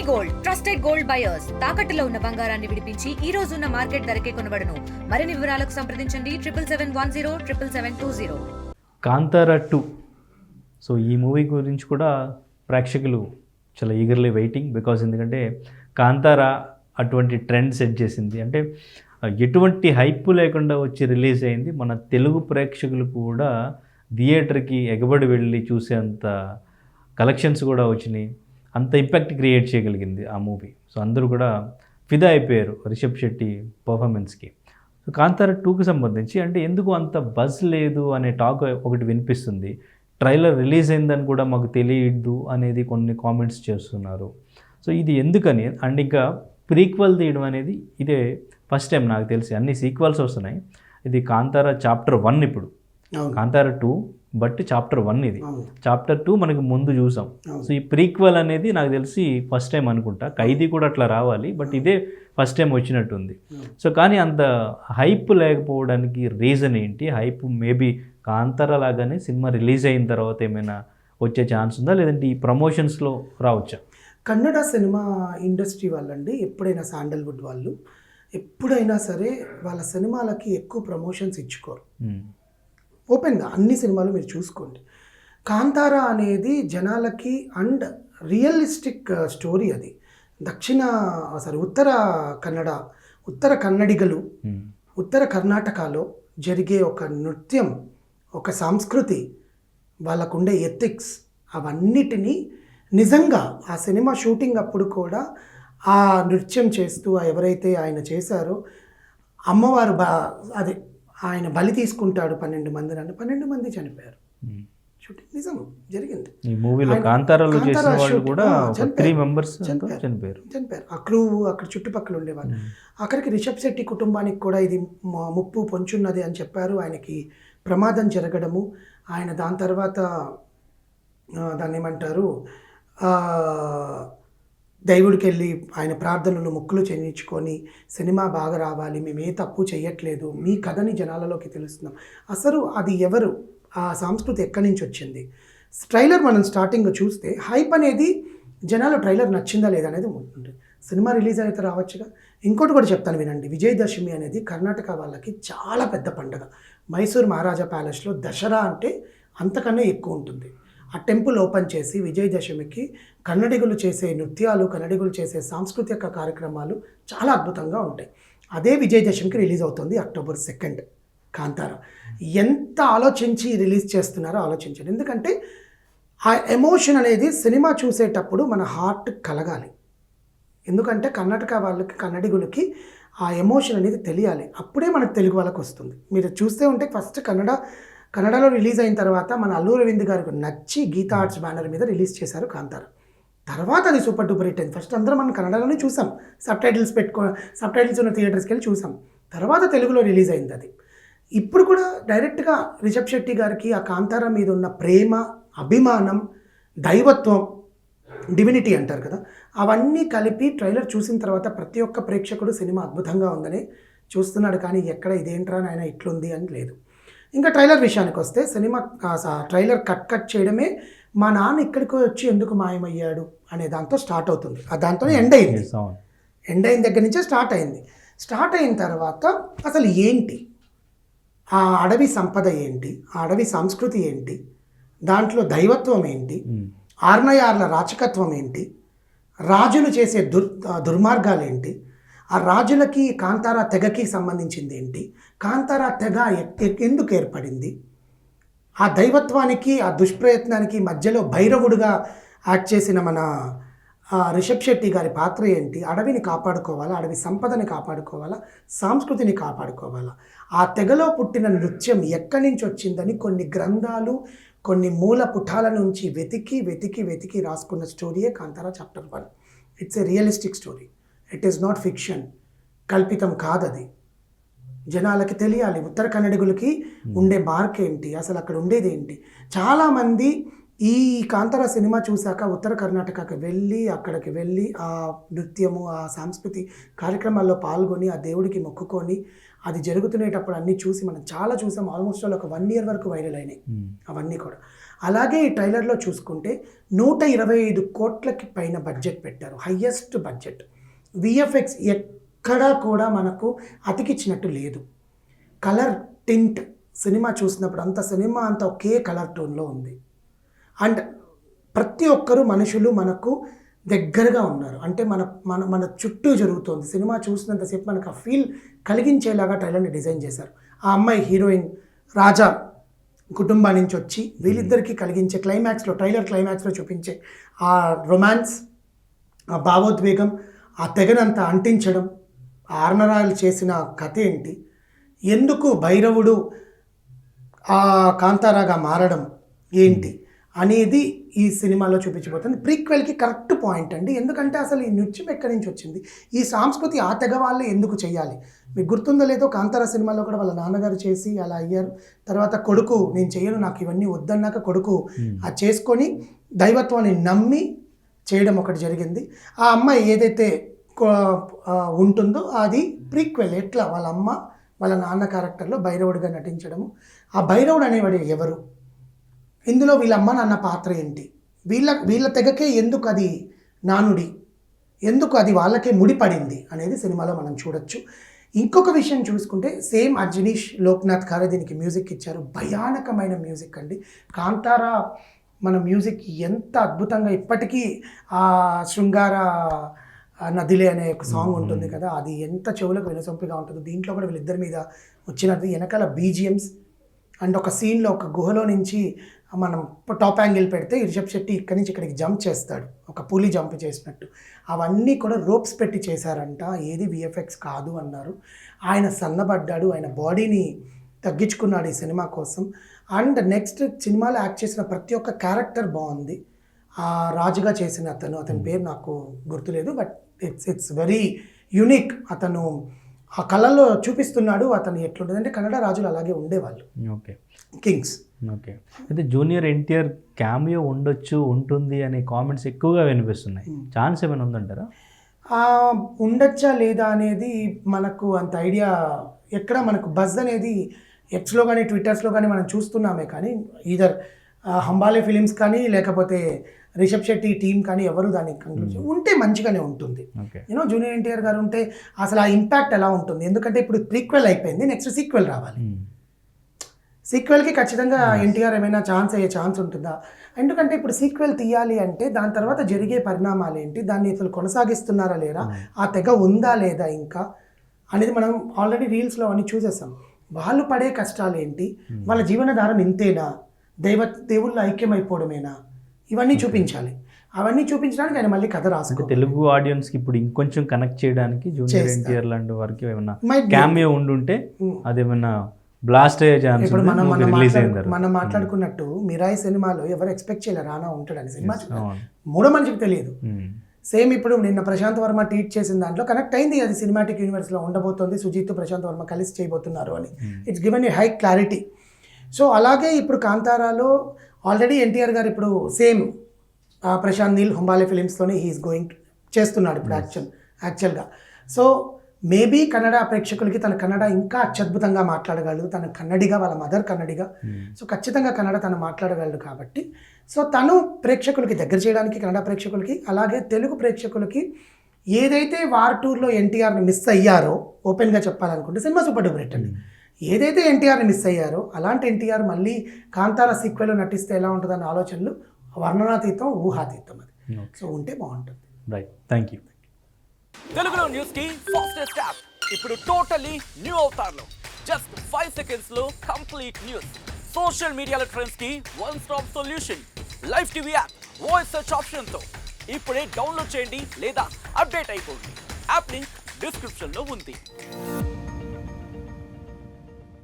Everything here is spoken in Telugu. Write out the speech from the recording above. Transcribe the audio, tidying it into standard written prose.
గోల్డ్ ట్రస్టెడ్ గోల్డ్ బయర్స్ తాకట్టులో ఉన్న బంగారాన్ని విడిపించి ఈ రోజు ఉన్న మార్కెట్ ధరకే కొనబడును. మరిన్ని వివరాలకు సంప్రదించండి 7771077720. కాంతారా 2. సో ఈ మూవీ గురించి కూడా ప్రేక్షకులు చాలా ఈగర్లీ వెయిటింగ్. బికాజ్ ఎందుకంటే కాంతారా అటువంటి ట్రెండ్ సెట్ చేసింది. అంటే ఎటువంటి హైప్ లేకుండా వచ్చి రిలీజ్ అయింది. మన తెలుగు ప్రేక్షకులు కూడా థియేటర్కి ఎగబడి వెళ్ళి చూసేంత కలెక్షన్స్ కూడా వచ్చినాయి. అంత ఇంపాక్ట్ క్రియేట్ చేయగలిగింది ఆ మూవీ. సో అందరూ కూడా ఫిదా అయిపోయారు రిషబ్ శెట్టి పర్ఫార్మెన్స్కి. సో కాంతారా 2కి సంబంధించి అంటే ఎందుకు అంత బజ్ లేదు అనే టాక్ ఒకటి వినిపిస్తుంది. ట్రైలర్ రిలీజ్ అయిందని కూడా మాకు తెలియదు అనేది కొన్ని కామెంట్స్ చేస్తున్నారు. సో ఇది ఎందుకని అండ్ ఇంకా ప్రీక్వల్ తీయడం అనేది ఇదే ఫస్ట్ టైం నాకు తెలిసి. అన్ని సీక్వల్స్ వస్తున్నాయి. ఇది కాంతారా చాప్టర్ 1 ఇప్పుడు. కాంతారా 2 బట్ చాప్టర్ 1 ఇది. చాప్టర్ 2 మనకి ముందు చూసాం. సో ఈ ప్రీక్వల్ అనేది నాకు తెలిసి ఫస్ట్ టైం అనుకుంటా. ఖైదీ కూడా అట్లా రావాలి, బట్ ఇదే ఫస్ట్ టైం వచ్చినట్టుంది. సో కానీ అంత హైప్ లేకపోవడానికి రీజన్ ఏంటి? హైప్ మేబీ కాంతారా లాగానే సినిమా రిలీజ్ అయిన తర్వాత ఏమైనా వచ్చే ఛాన్స్ ఉందా, లేదంటే ఈ ప్రమోషన్స్లో రావచ్చా? కన్నడ సినిమా ఇండస్ట్రీ వాళ్ళండి ఎప్పుడైనా శాండల్వుడ్ వాళ్ళు ఎప్పుడైనా సరే వాళ్ళ సినిమాలకి ఎక్కువ ప్రమోషన్స్ ఇచ్చుకోరు. ఓపెన్గా అన్ని సినిమాలు మీరు చూసుకోండి. కాంతారా అనేది జనాలకి అండ్ రియలిస్టిక్ స్టోరీ. అది ఉత్తర కన్నడిగలు ఉత్తర కర్ణాటకలో జరిగే ఒక నృత్యం, ఒక సంస్కృతి, వాళ్ళకుండే ఎథిక్స్, అవన్నిటినీ నిజంగా ఆ సినిమా షూటింగ్ అప్పుడు కూడా ఆ నృత్యం చేస్తూ ఎవరైతే ఆయన చేశారో అమ్మవారు అదే ఆయన బలి తీసుకుంటాడు 12 మంది చనిపోయారు. షూటింగ్ నిజం జరిగింది. ఈ మూవీలో కాంతారాలో చేసిన వాళ్ళు కూడా 3 మెంబర్స్ చనిపోయారు. ఆ క్రూ అక్కడ చుట్టుపక్కల ఉండేవాళ్ళు. అక్కడికి రిషబ్ శెట్టి కుటుంబానికి కూడా ఇది ముప్పు పొంచున్నది అని చెప్పారు. ఆయనకి ప్రమాదం జరగడము, ఆయన దాని తర్వాత దాన్ని ఏమంటారు దేవుడికి వెళ్ళి ఆయన ప్రార్థనలు మొక్కులు చెల్లించుకొని సినిమా బాగా రావాలి, మేము ఏ తప్పు చేయట్లేదు, మీ కథని జనాలలోకి తెలుస్తున్నాం. అసలు అది ఎవరు, ఆ సంస్కృతి ఎక్కడి నుంచి వచ్చింది? ట్రైలర్ మనం స్టార్టింగ్ చూస్తే హైప్ అనేది జనాలు ట్రైలర్ నచ్చిందా లేదా అనేది ఉంటుంది. సినిమా రిలీజ్ అయితే రావచ్చుగా. ఇంకోటి కూడా చెప్తాను వినండి. విజయదశమి అనేది కర్ణాటక వాళ్ళకి చాలా పెద్ద పండుగ. మైసూర్ మహారాజా ప్యాలెస్లో దసరా అంటే అంతకన్నా ఎక్కువ ఉంటుంది. ఆ టెంపుల్ ఓపెన్ చేసి విజయదశమికి కన్నడిగులు చేసే నృత్యాలు, కన్నడిగులు చేసే సాంస్కృతిక కార్యక్రమాలు చాలా అద్భుతంగా ఉంటాయి. అదే విజయదశమికి రిలీజ్ అవుతుంది October 2 కాంతారా. ఎంత ఆలోచించి రిలీజ్ చేస్తున్నారో ఆలోచించండి. ఎందుకంటే ఆ ఎమోషన్ అనేది సినిమా చూసేటప్పుడు మన హార్ట్ కలగాలి. ఎందుకంటే కర్ణాటక వాళ్ళకి, కన్నడిగులకి ఆ ఎమోషన్ అనేది తెలియాలి. అప్పుడే మనకు తెలుగు వాళ్ళకి వస్తుంది. మీరు చూస్తే ఉంటే ఫస్ట్ కన్నడలో రిలీజ్ అయిన తర్వాత మన అల్లు అరవింద్ గారికి నచ్చి గీతా ఆర్ట్స్ బ్యానర్ మీద రిలీజ్ చేశారు కాంతారా. తర్వాత అది సూపర్ డూపర్ హిట్ అయింది. ఫస్ట్ అందరం మనం కన్నడలోనే చూసాం, సబ్ టైటిల్స్ ఉన్న థియేటర్స్కి వెళ్ళి చూసాం. తర్వాత తెలుగులో రిలీజ్ అయింది అది. ఇప్పుడు కూడా డైరెక్ట్గా రిషబ్ శెట్టి గారికి ఆ కాంతారా మీద ఉన్న ప్రేమ, అభిమానం, దైవత్వం, డివినిటీ అంటారు కదా, అవన్నీ కలిపి ట్రైలర్ చూసిన తర్వాత ప్రతి ఒక్క ప్రేక్షకుడు సినిమా అద్భుతంగా ఉందని చూస్తున్నాడు. కానీ ఎక్కడ ఇదేంట్రా నాయన ఇట్లుంది అని లేదు. ఇంకా ట్రైలర్ విషయానికి వస్తే సినిమా ట్రైలర్ కట్ చేయడమే మా నాన్న ఇక్కడికి వచ్చి ఎందుకు మాయమయ్యాడు అనే దాంతో స్టార్ట్ అవుతుంది. దాంతోనే ఎండ్ అయింది. ఎండ్ అయిన దగ్గర నుంచే స్టార్ట్ అయింది. స్టార్ట్ అయిన తర్వాత అసలు ఏంటి, ఆ అడవి సంపద ఏంటి, ఆ అడవి సంస్కృతి ఏంటి, దాంట్లో దైవత్వం ఏంటి, ఆర్నయార్ల రాచకత్వం ఏంటి, రాజులు చేసే దుర్మార్గాలు ఏంటి, ఆ రాజులకి కాంతారా తెగకి సంబంధించింది ఏంటి, కాంతారా తెగ ఎందుకు ఏర్పడింది, ఆ దైవత్వానికి ఆ దుష్ప్రయత్నానికి మధ్యలో భైరవుడుగా యాక్ట్ చేసిన మన రిషబ్ శెట్టి గారి పాత్ర ఏంటి, అడవిని కాపాడుకోవాలా, అడవి సంపదని కాపాడుకోవాలా, సంస్కృతిని కాపాడుకోవాలా, ఆ తెగలో పుట్టిన నృత్యం ఎక్కడి నుంచి వచ్చిందని కొన్ని గ్రంథాలు, కొన్ని మూల పుటాల నుంచి వెతికి రాసుకున్న స్టోరీయే Kantara chapter 1. It's a realistic story. It is not fiction, కల్పితం కాదది. జనాలకి తెలియాలి ఉత్తర కన్నడిగులకి ఉండే మార్క్ ఏంటి, అసలు అక్కడ ఉండేది ఏంటి. చాలామంది ఈ కాంతారా సినిమా చూశాక ఉత్తర కర్ణాటకకి అక్కడికి వెళ్ళి ఆ నృత్యము, ఆ సాంస్కృతి కార్యక్రమాల్లో పాల్గొని ఆ దేవుడికి మొక్కుకొని అది జరుగుతునేటప్పుడు అన్నీ చూసి మనం చాలా చూసాం. ఆల్మోస్ట్ ఒక 1 year వరకు వైరల్ అయినాయి అవన్నీ కూడా. అలాగే ఈ ట్రైలర్లో చూసుకుంటే 125 కోట్లకి పైన బడ్జెట్ పెట్టారు, హయ్యెస్ట్ బడ్జెట్. విఎఫ్ఎక్స్ ఎక్కడా కూడా మనకు అతికిచ్చినట్టు లేదు. కలర్ టింట్ సినిమా చూసినప్పుడు సినిమా అంతా ఒకే కలర్ టోన్లో ఉంది. అండ్ ప్రతి ఒక్కరు మనుషులు మనకు దగ్గరగా ఉన్నారు, అంటే మన మన మన చుట్టూ జరుగుతుంది. సినిమా చూసినంతసేపు మనకు ఆ ఫీల్ కలిగించేలాగా ట్రైలర్ని డిజైన్ చేశారు. ఆ అమ్మాయి హీరోయిన్ రాజా కుటుంబం నుంచి వచ్చి వీళ్ళిద్దరికీ కలిగించే ట్రైలర్ క్లైమాక్స్లో చూపించే ఆ రొమాన్స్, ఆ భావోద్వేగం, ఆ తెగనంతా అంటించడం, ఆ ఆర్నరాలు చేసిన కథ ఏంటి, ఎందుకు భైరవుడు ఆ కాంతారాగా మారడం ఏంటి అనేది ఈ సినిమాలో చూపించబోతుంది. ప్రీక్వెల్కి కరెక్ట్ పాయింట్ అండి, ఎందుకంటే అసలు ఈ నృత్యం ఎక్కడి నుంచి వచ్చింది, ఈ సంస్కృతి ఆ తెగ వాళ్ళే ఎందుకు చేయాలి. మీకు గుర్తుందో లేదో కాంతారా సినిమాలో కూడా వాళ్ళ నాన్నగారు చేసి అలా అయ్యారు. తర్వాత కొడుకు నేను చేయను, నాకు ఇవన్నీ వద్దన్నాక కొడుకు అది చేసుకొని దైవత్వాన్ని నమ్మి చేయడం ఒకటి జరిగింది. ఆ అమ్మాయి ఏదైతే ఉంటుందో అది ప్రీక్వెల్, ఎట్లా వాళ్ళ అమ్మ వాళ్ళ నాన్న క్యారెక్టర్లో భైరవుడిగా నటించడము. ఆ భైరవుడు అనేవాడు ఎవరు, ఇందులో వీళ్ళ అమ్మ నాన్న పాత్ర ఏంటి, వీళ్ళ తెగకే ఎందుకు అది నానుడి, ఎందుకు అది వాళ్ళకే ముడిపడింది అనేది సినిమాలో మనం చూడొచ్చు. ఇంకొక విషయం చూసుకుంటే సేమ్ అజనీష్ లోక్నాథ్ గారు దీనికి మ్యూజిక్ ఇచ్చారు. భయానకమైన మ్యూజిక్ అండి. కాంతారా మన మ్యూజిక్ ఎంత అద్భుతంగా ఇప్పటికీ ఆ శృంగార నదిలే అనే ఒక సాంగ్ ఉంటుంది కదా, అది ఎంత చెవులకు వినసొంపిగా ఉంటుందో. దీంట్లో కూడా వీళ్ళిద్దరి మీద వచ్చినది వెనకాల బీజిఎమ్స్ అండ్ ఒక సీన్లో ఒక గుహలో నుంచి మనం టాప్ యాంగిల్ పెడితే రిషబ్ శెట్టి ఇక్కడి నుంచి ఇక్కడికి జంప్ చేస్తాడు, ఒక పులి జంప్ చేసినట్టు. అవన్నీ కూడా రోప్స్ పెట్టి చేశారంట, ఏది విఎఫ్ఎక్స్ కాదు అన్నారు. ఆయన సన్నబడ్డాడు, ఆయన బాడీని తగ్గించుకున్నాడు ఈ సినిమా కోసం. అండ్ నెక్స్ట్ సినిమాలో యాక్ట్ చేసిన ప్రతి ఒక్క క్యారెక్టర్ బాగుంది. ఆ రాజుగా చేసిన అతని పేరు నాకు గుర్తులేదు, బట్ ఇట్స్ వెరీ యూనిక్. అతను ఆ కళల్లో చూపిస్తున్నాడు అతను ఎట్లుంటుంది అంటే కన్నడ రాజులు అలాగే ఉండేవాళ్ళు, ఓకే, కింగ్స్. ఓకే, అయితే జూనియర్ ఎన్టీఆర్ క్యామియో ఉంటుంది అనే కామెంట్స్ ఎక్కువగా వినిపిస్తున్నాయి. ఛాన్స్ ఏమైనా ఉందంటారా? ఉండొచ్చా లేదా అనేది మనకు అంత ఐడియా ఎక్కడ మనకు బజ్ అనేది ఎక్స్లో కానీ ట్విట్టర్స్లో కానీ మనం చూస్తున్నామే, కానీ ఈదర్ హంబాలే ఫిలిమ్స్ కానీ లేకపోతే రిషబ్ శెట్టి టీం కానీ ఎవరు దాన్ని కంక్లూజన్ ఉంటే మంచిగానే ఉంటుంది. యూనో జూనియర్ ఎన్టీఆర్ గారు ఉంటే అసలు ఆ ఇంపాక్ట్ ఎలా ఉంటుంది, ఎందుకంటే ఇప్పుడు ప్రీక్వెల్ అయిపోయింది, నెక్స్ట్ సీక్వెల్ రావాలి. సీక్వెల్కి ఖచ్చితంగా ఎన్టీఆర్ ఏమైనా అయ్యే ఛాన్స్ ఉంటుందా, ఎందుకంటే ఇప్పుడు సీక్వెల్ తీయాలి అంటే దాని తర్వాత జరిగే పరిణామాలు ఏంటి, దాన్ని అసలు కొనసాగిస్తున్నారా లేరా, ఆ తెగ ఉందా లేదా ఇంకా అనేది మనం ఆల్రెడీ రీల్స్లో అన్నీ చూసేసాం. వాళ్ళు పడే కష్టాలు ఏంటి, వాళ్ళ జీవనధారం ఇంతేనా, దేవుళ్ళ ఐక్యమైపోవడమేనా, ఇవన్నీ చూపించాలి. అవన్నీ చూపించడానికి ఆయన మళ్ళీ కథ రాసుకో. తెలుగు ఆడియన్స్కి ఇప్పుడు ఇంకొంచెం కనెక్ట్ చేయడానికి జూనియర్ ఎన్టీఆర్ లాంటి వారికి ఏమైనా క్యామియో ఉండుంటే అదేమైనా బ్లాస్ట్ అయ్యే ఛాన్స్. ఇప్పుడు మనం మాట్లాడుకున్నట్టు మిరాయి సినిమాలో ఎవరు ఎక్స్పెక్ట్ చేయలేరు రానా ఉంటాడని. సినిమా మూడో మనిషికి తెలియదు. సేమ్ ఇప్పుడు నిన్న ప్రశాంత్ వర్మ ట్వీట్ చేసిన దాంట్లో కనెక్ట్ అయింది, అది సినిమాటిక్ యూనివర్స్లో ఉండబోతోంది, సుజీత్ ప్రశాంత్ వర్మ కలిసి చేయబోతున్నారు అని. It's given a high clarity. So అలాగే ఇప్పుడు కాంతారాలో ఆల్రెడీ ఎన్టీఆర్ గారు ఇప్పుడు సేమ్ ప్రశాంత్ నీల్ హంబాలే ఫిలిమ్స్లోనే హీఈస్ గోయింగ్ చేస్తున్నాడు ఇప్పుడు యాక్చువల్గా. సో మేబీ కన్నడ ప్రేక్షకులకి తన కన్నడ ఇంకా అత్యద్భుతంగా మాట్లాడగలడు, తన కన్నడిగా, వాళ్ళ మదర్ కన్నడిగా, సో ఖచ్చితంగా కన్నడ తను మాట్లాడగలడు. కాబట్టి సో తను ప్రేక్షకులకి దగ్గర చేయడానికి కన్నడ ప్రేక్షకులకి, అలాగే తెలుగు ప్రేక్షకులకి ఏదైతే వార్ టూర్లో ఎన్టీఆర్ని మిస్ అయ్యారో, ఓపెన్గా చెప్పాలనుకుంటే సినిమా సూపర్ డూపర్ హిట్ అండి. ఏదైతే ఎన్టీఆర్ని మిస్ అయ్యారో అలాంటి ఎన్టీఆర్ మళ్ళీ కాంతారా సీక్వెల్లో నటిస్తే ఎలా ఉంటుందన్న ఆలోచనలు వర్ణనాతీతం, ఊహాతీతం. అది సో ఉంటే బాగుంటుంది. Right, thank you. తెలుగులో న్యూస్ కి ఫాస్టెస్ట్ యాప్ ఇప్పుడు టోటల్లీ న్యూ అవతార్లో జస్ట్ 5 సెకండ్స్ లో కంప్లీట్ న్యూస్. సోషల్ మీడియాలో ట్రెండ్స్ కి one stop solution. Live TV app voice search option తో ఇప్పుడే డౌన్లోడ్ చేయండి లేదా అప్డేట్ అయిపోండి. యాప్ లింక్ డిస్క్రిప్షన్ లో ఉంది.